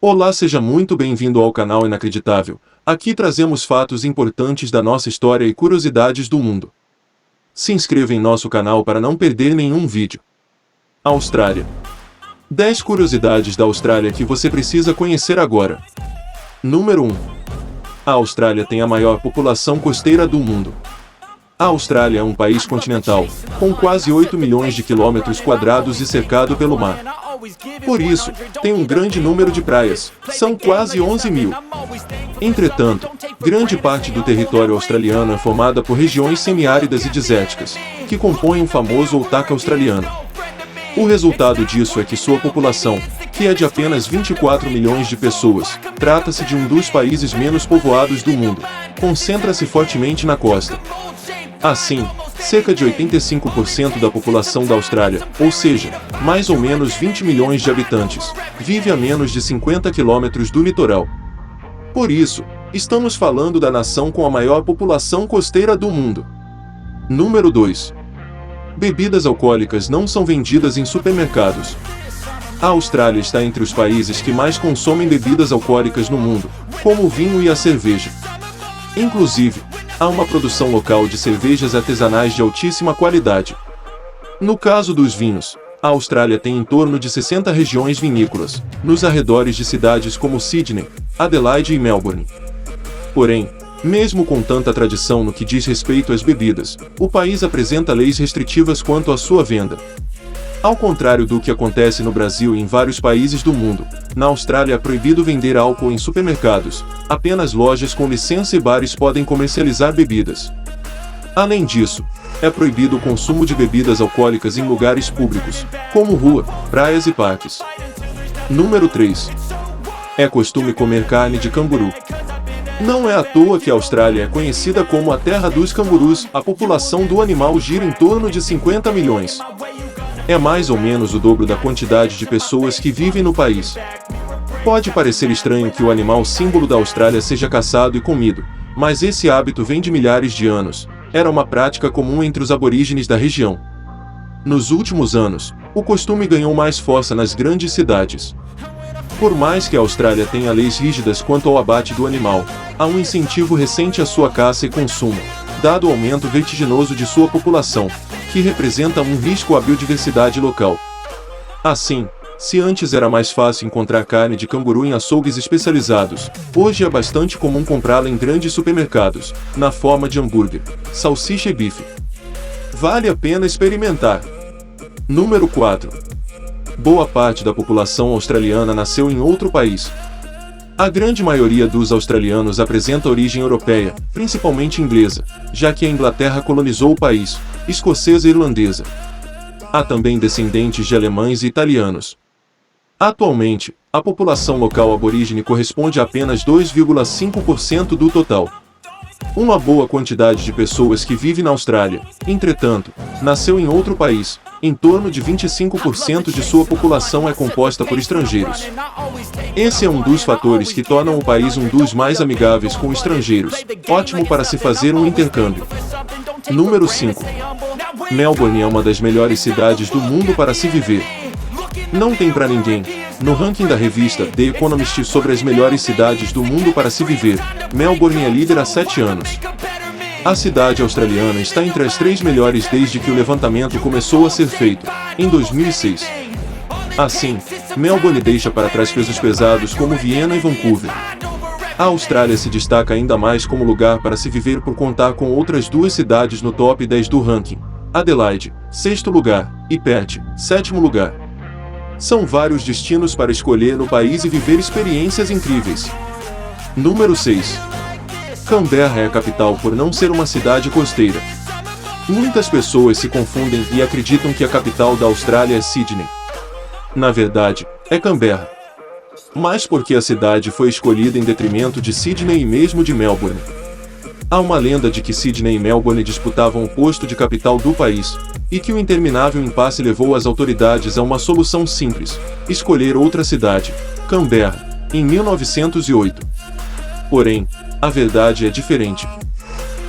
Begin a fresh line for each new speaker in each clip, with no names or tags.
Olá, seja muito bem-vindo ao canal Inacreditável. Aqui trazemos fatos importantes da nossa história e curiosidades do mundo. Se inscreva em nosso canal para não perder nenhum vídeo. Austrália. 10 curiosidades da Austrália que você precisa conhecer agora. Número 1. A Austrália tem a maior população costeira do mundo. A Austrália é um país continental, com quase 8 milhões de quilômetros quadrados e cercado pelo mar. Por isso, tem um grande número de praias, são quase 11 mil. Entretanto, grande parte do território australiano é formada por regiões semiáridas e desérticas, que compõem o famoso Outaque australiano. O resultado disso é que sua população, que é de apenas 24 milhões de pessoas, trata-se de um dos países menos povoados do mundo, concentra-se fortemente na costa. Assim, cerca de 85% da população da Austrália, ou seja, mais ou menos 20 milhões de habitantes, vive a menos de 50 quilômetros do litoral. Por isso, estamos falando da nação com a maior população costeira do mundo. Número 2. Bebidas alcoólicas não são vendidas em supermercados. A Austrália está entre os países que mais consomem bebidas alcoólicas no mundo, como o vinho e a cerveja. Inclusive, há uma produção local de cervejas artesanais de altíssima qualidade. No caso dos vinhos, a Austrália tem em torno de 60 regiões vinícolas, nos arredores de cidades como Sydney, Adelaide e Melbourne. Porém, mesmo com tanta tradição no que diz respeito às bebidas, o país apresenta leis restritivas quanto à sua venda. Ao contrário do que acontece no Brasil e em vários países do mundo, na Austrália é proibido vender álcool em supermercados, apenas lojas com licença e bares podem comercializar bebidas. Além disso, é proibido o consumo de bebidas alcoólicas em lugares públicos, como rua, praias e parques. Número 3. É costume comer carne de canguru. Não é à toa que a Austrália é conhecida como a terra dos cangurus, a população do animal gira em torno de 50 milhões. É mais ou menos o dobro da quantidade de pessoas que vivem no país. Pode parecer estranho que o animal símbolo da Austrália seja caçado e comido, mas esse hábito vem de milhares de anos. Era uma prática comum entre os aborígenes da região. Nos últimos anos, o costume ganhou mais força nas grandes cidades. Por mais que a Austrália tenha leis rígidas quanto ao abate do animal, há um incentivo recente à sua caça e consumo, dado o aumento vertiginoso de sua população, que representa um risco à biodiversidade local. Assim, se antes era mais fácil encontrar carne de canguru em açougues especializados, hoje é bastante comum comprá-la em grandes supermercados, na forma de hambúrguer, salsicha e bife. Vale a pena experimentar. Número 4. Boa parte da população australiana nasceu em outro país. A grande maioria dos australianos apresenta origem europeia, principalmente inglesa, já que a Inglaterra colonizou o país, escocesa e irlandesa. Há também descendentes de alemães e italianos. Atualmente, a população local aborígene corresponde a apenas 2,5% do total. Uma boa quantidade de pessoas que vive na Austrália, entretanto, nasceu em outro país. Em torno de 25% de sua população é composta por estrangeiros. Esse é um dos fatores que tornam o país um dos mais amigáveis com estrangeiros, ótimo para se fazer um intercâmbio. Número 5. Melbourne é uma das melhores cidades do mundo para se viver. Não tem pra ninguém. No ranking da revista The Economist sobre as melhores cidades do mundo para se viver, Melbourne é líder há 7 anos. A cidade australiana está entre as 3 melhores desde que o levantamento começou a ser feito, em 2006. Assim, Melbourne deixa para trás pesos pesados como Viena e Vancouver. A Austrália se destaca ainda mais como lugar para se viver por contar com outras 2 cidades no top 10 do ranking, Adelaide, 6º lugar, e Perth, 7º lugar. São vários destinos para escolher no país e viver experiências incríveis. Número 6. Canberra é a capital por não ser uma cidade costeira. Muitas pessoas se confundem e acreditam que a capital da Austrália é Sydney. Na verdade, é Canberra. Mas porque a cidade foi escolhida em detrimento de Sydney e mesmo de Melbourne. Há uma lenda de que Sydney e Melbourne disputavam o posto de capital do país, e que o interminável impasse levou as autoridades a uma solução simples: escolher outra cidade, Canberra, em 1908. Porém, a verdade é diferente.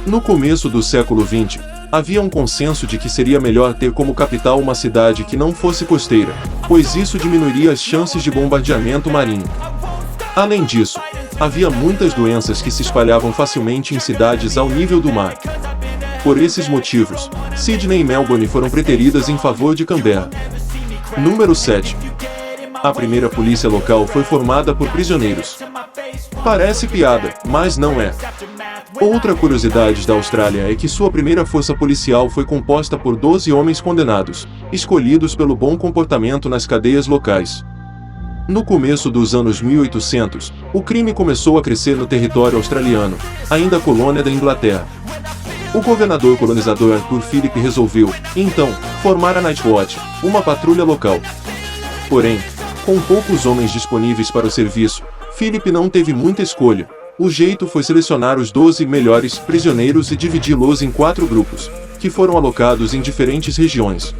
No começo do século XX, havia um consenso de que seria melhor ter como capital uma cidade que não fosse costeira, pois isso diminuiria as chances de bombardeamento marinho. Além disso, havia muitas doenças que se espalhavam facilmente em cidades ao nível do mar. Por esses motivos, Sydney e Melbourne foram preteridas em favor de Canberra. Número 7. A primeira polícia local foi formada por prisioneiros. Parece piada, mas não é. Outra curiosidade da Austrália é que sua primeira força policial foi composta por 12 homens condenados, escolhidos pelo bom comportamento nas cadeias locais. No começo dos anos 1800, o crime começou a crescer no território australiano, ainda colônia da Inglaterra. O governador colonizador Arthur Phillip resolveu, então, formar a Night Watch, uma patrulha local. Porém, com poucos homens disponíveis para o serviço, Phillip não teve muita escolha. O jeito foi selecionar os 12 melhores prisioneiros e dividi-los em 4 grupos, que foram alocados em diferentes regiões.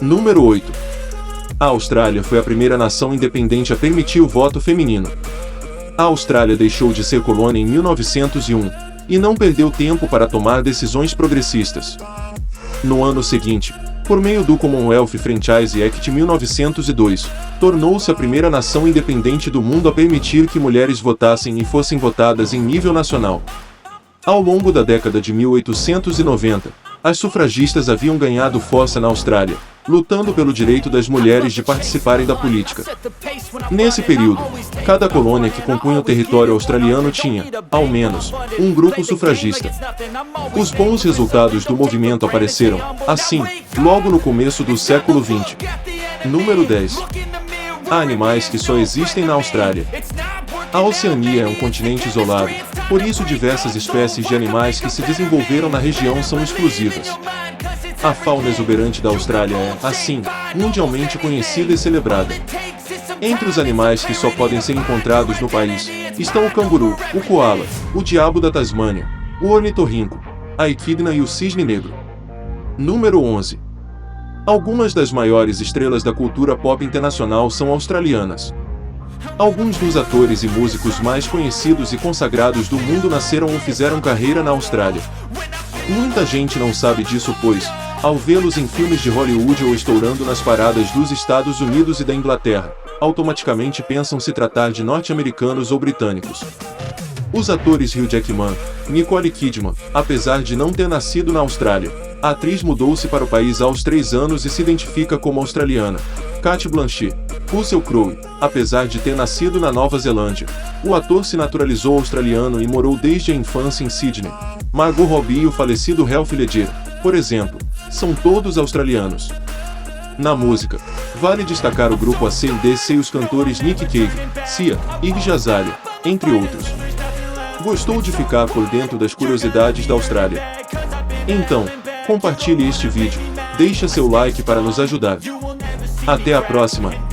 Número 8. A Austrália foi a primeira nação independente a permitir o voto feminino. A Austrália deixou de ser colônia em 1901, e não perdeu tempo para tomar decisões progressistas. No ano seguinte, por meio do Commonwealth Franchise Act 1902, tornou-se a primeira nação independente do mundo a permitir que mulheres votassem e fossem votadas em nível nacional. Ao longo da década de 1890, as sufragistas haviam ganhado força na Austrália, lutando pelo direito das mulheres de participarem da política. Nesse período, cada colônia que compunha o território australiano tinha, ao menos, um grupo sufragista. Os bons resultados do movimento apareceram, assim, logo no começo do século XX. Número 10. Há animais que só existem na Austrália. A Oceania é um continente isolado, por isso diversas espécies de animais que se desenvolveram na região são exclusivas. A fauna exuberante da Austrália é, assim, mundialmente conhecida e celebrada. Entre os animais que só podem ser encontrados no país, estão o canguru, o coala, o diabo da Tasmânia, o ornitorrinco, a equidna e o cisne negro. Número 11. Algumas das maiores estrelas da cultura pop internacional são australianas. Alguns dos atores e músicos mais conhecidos e consagrados do mundo nasceram ou fizeram carreira na Austrália. Muita gente não sabe disso pois, ao vê-los em filmes de Hollywood ou estourando nas paradas dos Estados Unidos e da Inglaterra, automaticamente pensam se tratar de norte-americanos ou britânicos. Os atores Hugh Jackman, Nicole Kidman, apesar de não ter nascido na Austrália, a atriz mudou-se para o país aos 3 anos e se identifica como australiana. Cate Blanchett, Russell Crowe, apesar de ter nascido na Nova Zelândia, o ator se naturalizou australiano e morou desde a infância em Sydney. Margot Robbie e o falecido Heath Ledger, por exemplo, são todos australianos. Na música, vale destacar o grupo AC/DC e os cantores Nick Cave, Sia, Iggy Azalea, entre outros. Gostou de ficar por dentro das curiosidades da Austrália? Então, compartilhe este vídeo, deixa seu like para nos ajudar. Até a próxima!